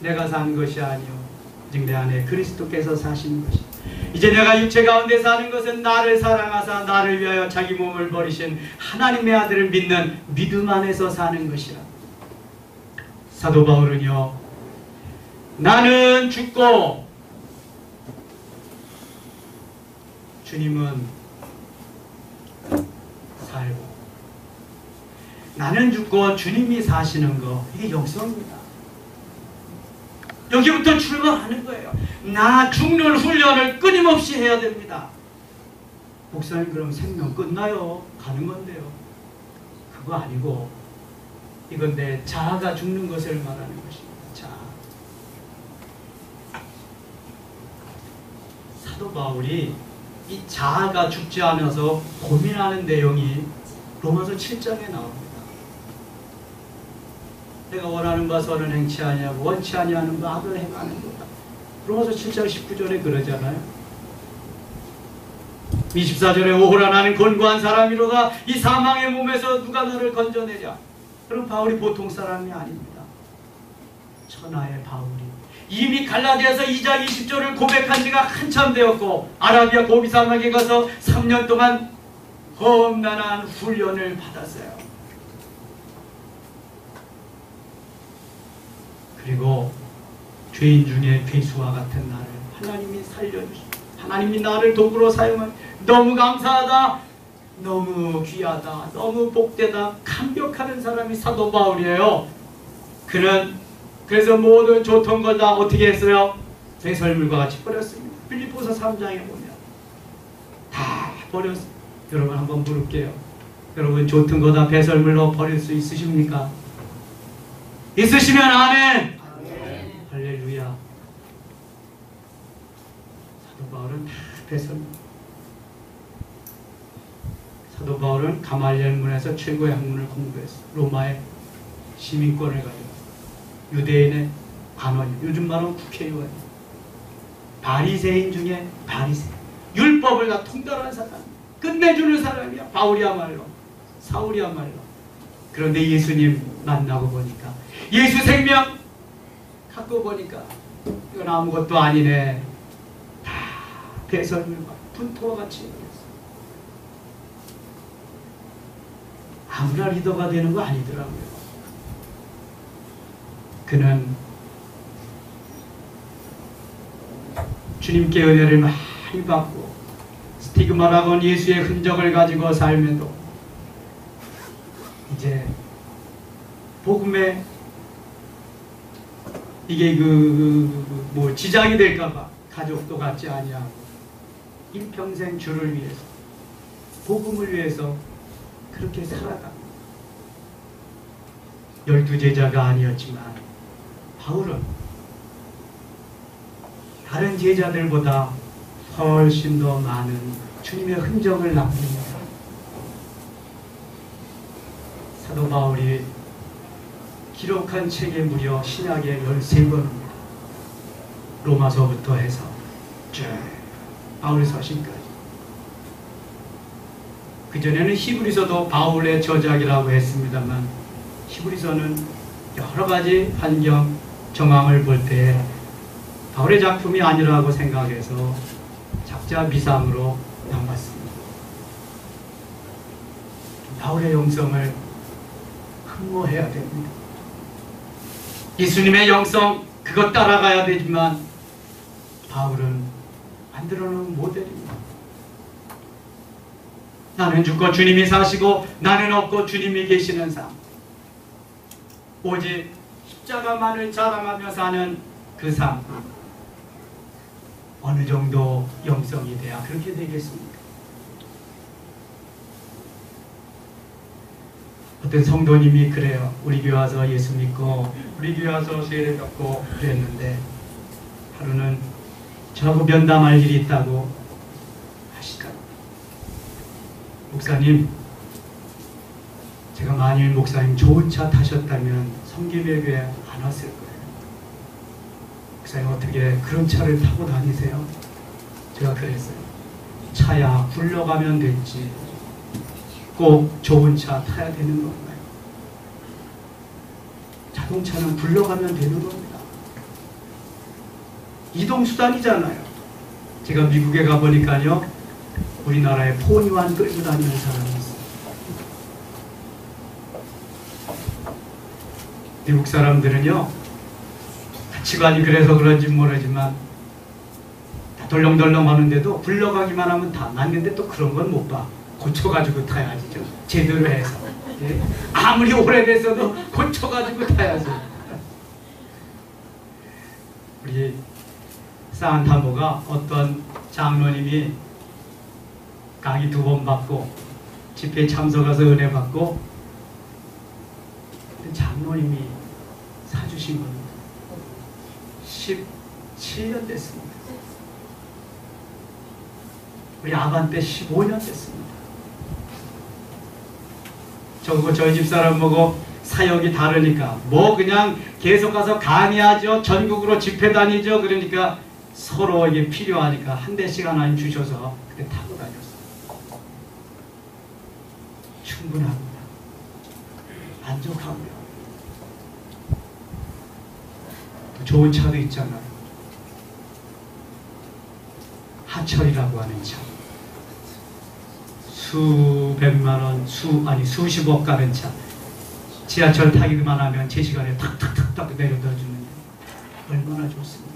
내가 산 것이 아니요 즉 내 안에 그리스도께서 사시는 것이다. 이제 내가 육체 가운데 사는 것은 나를 사랑하사 나를 위하여 자기 몸을 버리신 하나님의 아들을 믿는 믿음 안에서 사는 것이라. 사도 바울은요, 나는 죽고 주님은 살고, 나는 죽고 주님이 사시는 거, 이게 역성입니다. 여기부터 출발하는 거예요. 나 죽는 훈련을 끊임없이 해야 됩니다. 목사님 그럼 생명 끝나요? 가는 건데요. 그거 아니고 이건 내 자아가 죽는 것을 말하는 것입니다. 자아. 사도 바울이 이 자아가 죽지 않아서 고민하는 내용이 로마서 7장에 나옵니다. 내가 원하는 바 선은 행치 아니하고 원치 아니하는 바 악을 행하는 거다. 로마서 7장 19절에 그러잖아요. 24절에 오호라 나는 곤고한 사람이로다. 이 사망의 몸에서 누가 너를 건져내랴. 그럼 바울이 보통 사람이 아닙니다. 천하의 바울이 이미 갈라디아서 2장 20절을 고백한 지가 한참 되었고 아라비아 고비 사막에 가서 3년 동안 험난한 훈련을 받았어요. 그리고 죄인 중에 괴수와 같은 나를 하나님이 살려주시고 하나님이 나를 도구로 사용한 너무 감사하다, 너무 귀하다, 너무 복되다 감격하는 사람이 사도 바울이에요. 그는 그래서 모든 좋던 걸 다 어떻게 했어요? 배설물과 같이 버렸습니다. 빌립보서 3장에 보면 다 버렸어요. 여러분 한번 물을게요. 여러분 좋던 거 다 배설물로 버릴 수 있으십니까? 있으시면 아멘. 아멘. 할렐루야. 사도 바울은 다 배설물. 사도 바울은 가말리엘 문에서 최고의 학문을 공부했어. 로마의 시민권을 가지고 유대인의 관원, 요즘 말하면 국회의원, 바리새인 중에 바리새인, 율법을 다 통달하는 사람, 끝내주는 사람이야. 바울이야말로, 사울이야말로. 그런데 예수님 만나고 보니까, 예수 생명 갖고 보니까 이건 아무것도 아니네. 다 배설물과 분토와 같이 버렸어. 아무나 리더가 되는 거 아니더라고요. 그는 주님께 은혜를 많이 받고 스티그마라고는 예수의 흔적을 가지고 삶에도 이제 복음에 이게 뭐 지장이 될까봐 가족도 갖지 아니하고 일평생 주를 위해서 복음을 위해서 그렇게 살아가. 12제자가 아니었지만 바울은 다른 제자들보다 훨씬 더 많은 주님의 흔적을 남깁니다. 사도 바울이 기록한 책에 무려 신약에 13권입니다. 로마서부터 해서 쭉 바울의 서신까지. 그전에는 히브리서도 바울의 저작이라고 했습니다만 히브리서는 여러 가지 환경, 정황을 볼 때 바울의 작품이 아니라고 생각해서 작자 미상으로 남았습니다. 바울의 영성을 흠모해야 됩니다. 예수님의 영성 그것 따라가야 되지만 바울은 만들어 놓은 모델입니다. 나는 죽고 주님이 사시고 나는 없고 주님이 계시는 삶. 오직 십자가만을 자랑하며 사는 그 삶. 어느 정도 영성이 돼야 그렇게 되겠습니까? 어떤 성도님이 그래요. 우리 교회 와서 예수 믿고 우리 교회 와서 세례 받고 그랬는데 하루는 저하고 면담할 일이 있다고 하시더라고요. 목사님, 제가 만일 목사님 좋은 차 타셨다면 성김의 교회 안 왔을 거예요. 목사님 어떻게 그런 차를 타고 다니세요? 제가 그랬어요. 차야 굴러가면 됐지 꼭 좋은 차 타야 되는 건가요? 자동차는 굴러가면 되는 겁니다. 이동수단이잖아요. 제가 미국에 가보니까요, 우리나라에 포니완 끌고 다니는 사람이 있어요. 미국 사람들은요, 가치관이 그래서 그런지 모르지만 다 덜렁덜렁 하는데도 굴러가기만 하면 다 맞는데 또 그런 건 못 봐. 고쳐가지고 타야지. 제대로 해서. 예? 아무리 오래됐어도 고쳐가지고 타야지. 우리 산타모가 어떤 장로님이 강의 2번 받고 집회에 참석해서 은혜 받고 장로님이 사주신 겁니다. 17년 됐습니다. 우리 아반 때 15년 됐습니다. 저희 집사람 보고 사역이 다르니까 뭐 그냥 계속 가서 강의하죠. 전국으로 집회 다니죠. 그러니까 서로 이게 필요하니까 한 대씩 하나님 주셔서 그때 타고 다녔어요. 충분합니다. 만족하고요. 또 좋은 차도 있잖아요. 하철이라고 하는 차. 수백만원, 수십억 가는 차. 지하철 타기만 하면 제 시간에 탁탁탁탁 내려다 주는데 얼마나 좋습니까?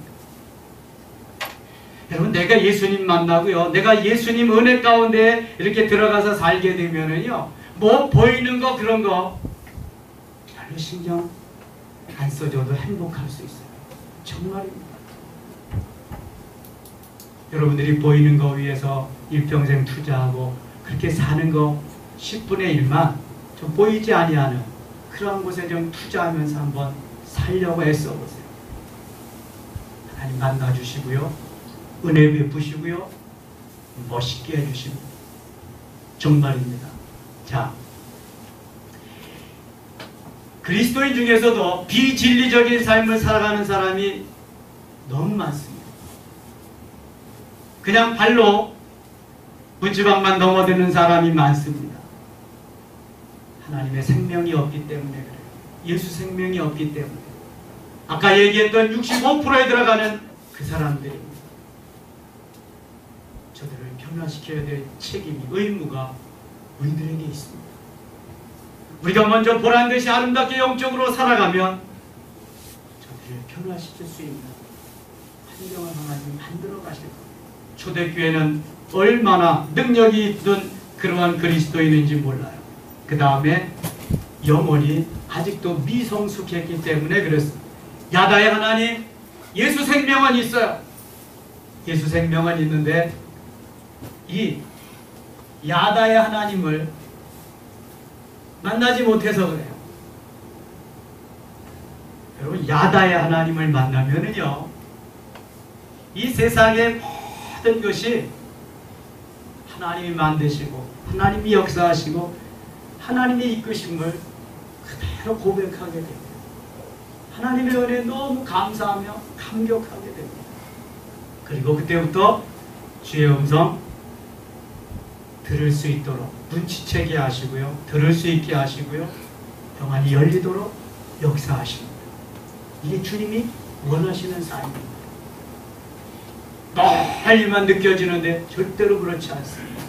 여러분, 내가 예수님 만나고요, 내가 예수님 은혜 가운데 이렇게 들어가서 살게 되면은요, 뭐 보이는 거 그런 거 별로 신경 안 써줘도 행복할 수 있어요. 정말입니다. 여러분들이 보이는 거 위해서 일평생 투자하고 그렇게 사는 거 10분의 1만 좀 보이지 아니하는 그런 곳에 좀 투자하면서 한번 살려고 애써보세요. 하나님 만나주시고요, 은혜 베푸시고요, 멋있게 해주시고, 정말입니다. 자, 그리스도인 중에서도 비진리적인 삶을 살아가는 사람이 너무 많습니다. 그냥 발로 문지방만 넘어드는 사람이 많습니다. 하나님의 생명이 없기 때문에 그래요. 예수 생명이 없기 때문에. 아까 얘기했던 65%에 들어가는 그 사람들입니다. 저들을 변화시켜야 될 책임이, 의무가 우리들에게 있습니다. 우리가 먼저 보란듯이 아름답게 영적으로 살아가면 저들을 변화시킬 수 있는 환경을 하나님 만들어 가실 겁니다. 초대교회는 얼마나 능력이 있던 그러한 그리스도인인지 몰라요. 그 다음에 영혼이 아직도 미성숙했기 때문에 그렇습니다. 야다의 하나님, 예수 생명은 있어요. 예수 생명은 있는데 이 야다의 하나님을 만나지 못해서 그래요. 여러분, 야다의 하나님을 만나면은요, 이 세상의 모든 것이 하나님이 만드시고 하나님이 역사하시고 하나님의 이끄심을 그대로 고백하게 됩니다. 하나님의 은혜에 너무 감사하며 감격하게 됩니다. 그리고 그때부터 주의 음성 들을 수 있도록 눈치채게 하시고요, 들을 수 있게 하시고요, 영안이 열리도록 역사하십니다. 이게 주님이 원하시는 삶입니다. 빨리만 느껴지는데 절대로 그렇지 않습니다.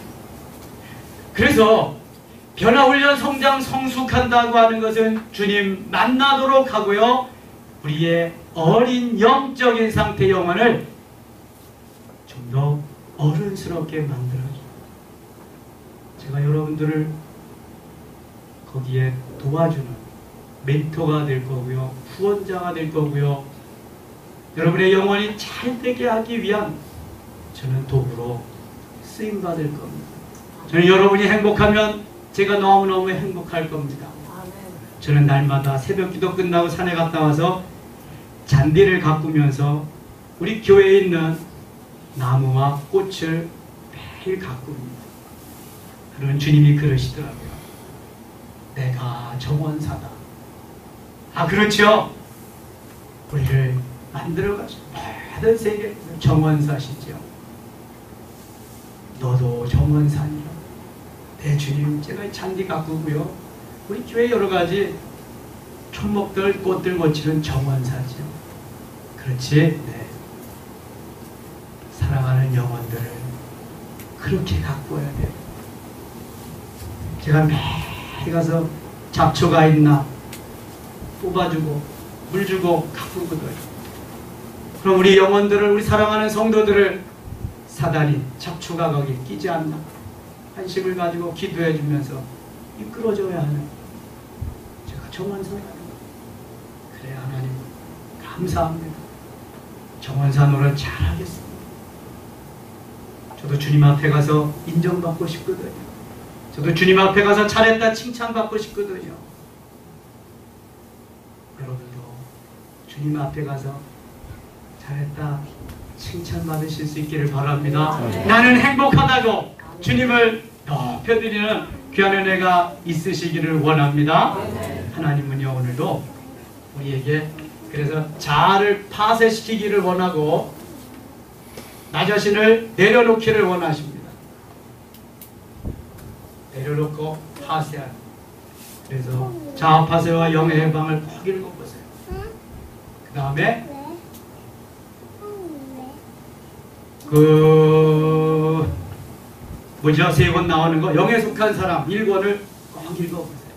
그래서 변화훈련 성장 성숙한다고 하는 것은 주님 만나도록 하고요, 우리의 어린 영적인 상태 영혼을 좀 더 어른스럽게 만들어줍니다. 제가 여러분들을 거기에 도와주는 멘토가 될 거고요, 후원자가 될 거고요, 여러분의 영혼이 잘 되게 하기 위한 저는 도구로 쓰임받을 겁니다. 저는 여러분이 행복하면 제가 너무너무 행복할 겁니다. 저는 날마다 새벽 기도 끝나고 산에 갔다 와서 잔디를 가꾸면서 우리 교회에 있는 나무와 꽃을 매일 가꿉니다. 그런 주님이 그러시더라고요. 내가 정원사다. 아, 그렇죠. 우리를 만들어가시고 모든 세계 정원사시죠. 너도 정원사니라. 내 주님, 제가 잔디 가꾸고요, 우리 교회 여러가지 초목들 꽃들 고치는 정원사죠. 그렇지? 네. 사랑하는 영혼들을 그렇게 가꾸어야 돼요. 제가 매일 가서 잡초가 있나 뽑아주고 물 주고 가꾸거든요. 그럼 우리 영혼들을, 우리 사랑하는 성도들을 사단이 잡초가 거기 끼지 않나 한심을 가지고 기도해 주면서 이끌어줘야 하는 제가 정원사가 그래. 하나님 감사합니다. 정원사 노릇 잘하겠습니다. 저도 주님 앞에 가서 인정받고 싶거든요. 저도 주님 앞에 가서 잘했다 칭찬받고 싶거든요. 여러분도 주님 앞에 가서 잘했다 칭찬받으실 수 있기를 바랍니다. 나는 행복하다고 주님을 높여드리는 귀한 은혜가 있으시기를 원합니다. 하나님은요 오늘도 우리에게 그래서 자아를 파쇄시키기를 원하고 나 자신을 내려놓기를 원하십니다. 내려놓고 파쇄하는. 그래서 자아 파쇄와 영의 해방을 꼭 읽어보세요. 그 다음에 세 권 나오는 거 영에 속한 사람 1권을 꼭 읽어보세요.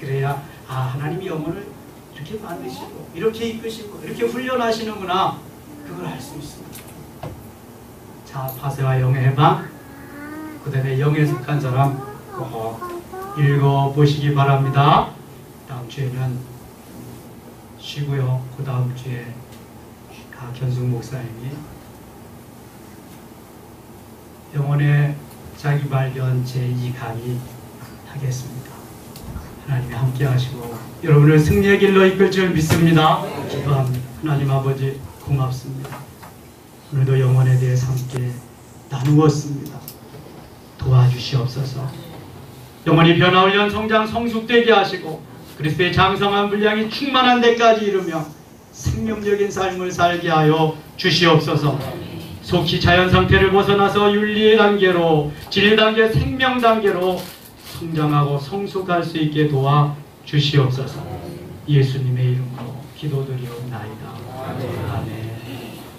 그래야 하나님이 영혼을 이렇게 만드시고 이렇게 이끄시고 이렇게 훈련하시는구나 그걸 알 수 있습니다. 자, 파쇄와 영의 해방 그 다음에 영에 속한 사람 꼭 읽어보시기 바랍니다. 다음 주에는 쉬고요. 그 다음 주에 박현숙 목사님이 영혼의 자기 발견 제2강의 하겠습니다. 하나님이 함께 하시고 여러분을 승리의 길로 이끌 줄 믿습니다. 기도합니다. 하나님 아버지 고맙습니다. 오늘도 영혼에 대해서 함께 나누었습니다. 도와주시옵소서. 영혼이 변화훈련 성장 성숙되게 하시고 그리스도의 장성한 분량이 충만한 데까지 이르며 생명적인 삶을 살게 하여 주시옵소서. 속히 자연 상태를 벗어나서 윤리의 단계로 진리 단계 생명 단계로 성장하고 성숙할 수 있게 도와 주시옵소서. 예수님의 이름으로 기도드리옵나이다. 아멘.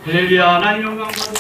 할렐루야. 하나님 영광 받으